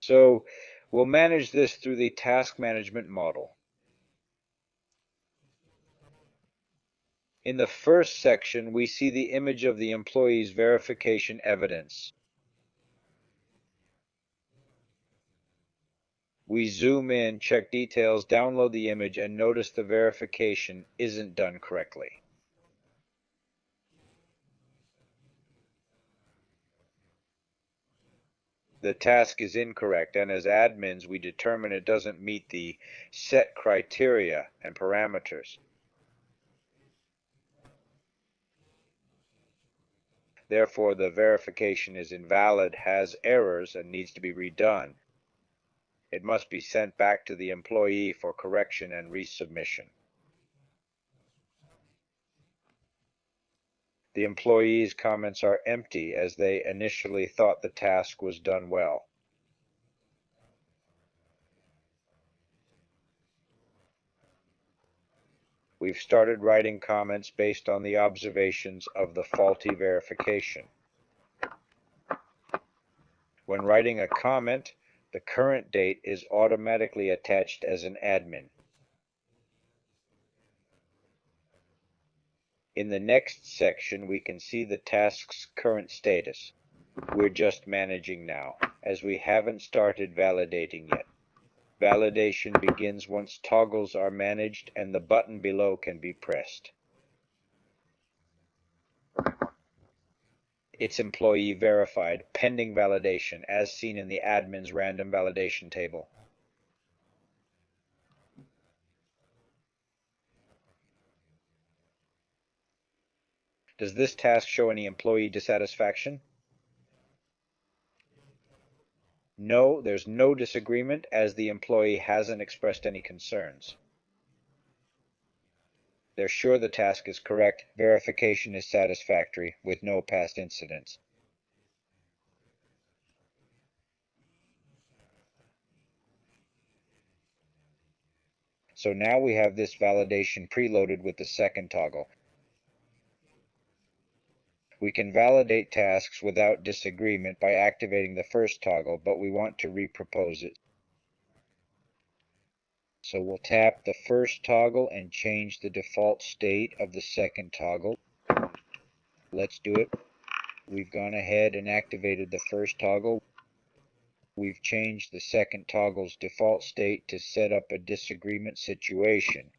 So we'll manage this through the task management model. In the first section, we see the image of the employee's verification evidence. We zoom in, check details, download the image, and notice the verification isn't done correctly. The task is incorrect, and as admins, we determine it doesn't meet the set criteria and parameters. Therefore, the verification is invalid, has errors, and needs to be redone. It must be sent back to the employee for correction and resubmission. The employee's comments are empty as they initially thought the task was done well. We've started writing comments based on the observations of the faulty verification. When writing a comment, the current date is automatically attached as an admin. In the next section, we can see the task's current status. We're just managing now, as we haven't started validating yet. Validation begins once toggles are managed and the button below can be pressed. It's employee verified, pending validation, as seen in the admin's random validation table. Does this task show any employee dissatisfaction? No, there's no disagreement as the employee hasn't expressed any concerns. They're sure the task is correct, verification is satisfactory, with no past incidents. So now we have this validation preloaded with the second toggle. We can validate tasks without disagreement by activating the first toggle, but we want to repropose it. So we'll tap the first toggle and change the default state of the second toggle. Let's do it. We've gone ahead and activated the first toggle. We've changed the second toggle's default state to set up a disagreement situation.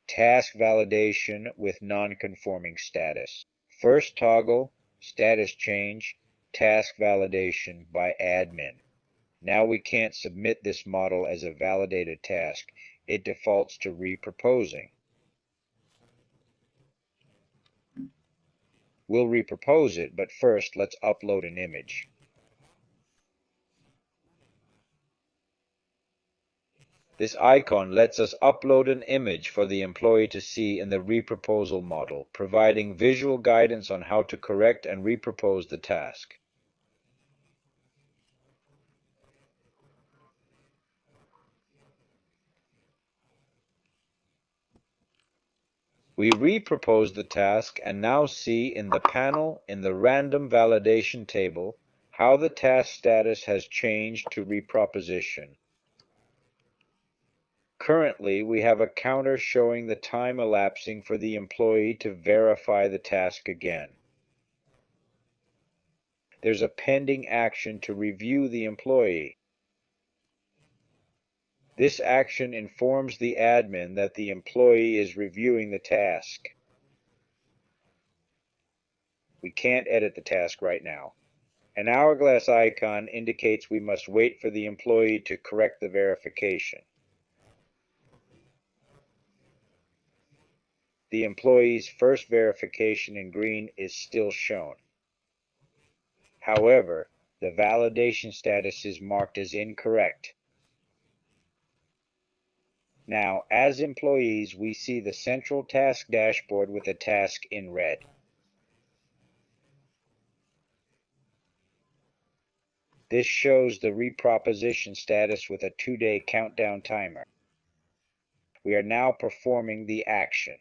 Task validation with non-conforming status. First toggle, status change, task validation by admin. Now we can't submit this model as a validated task. It defaults to reproposing. We'll repropose it, but first let's upload an image. This icon lets us upload an image for the employee to see in the reproposal model, providing visual guidance on how to correct and repropose the task. We repropose the task and now see in the panel in the random validation table how the task status has changed to reproposition. Currently, we have a counter showing the time elapsing for the employee to verify the task again. There's a pending action to review the employee. This action informs the admin that the employee is reviewing the task. We can't edit the task right now. An hourglass icon indicates we must wait for the employee to correct the verification. The employee's first verification in green is still shown. However, the validation status is marked as incorrect. Now, as employees, we see the central task dashboard with the task in red. This shows the reproposition status with a 2-day countdown timer. We are now performing the action.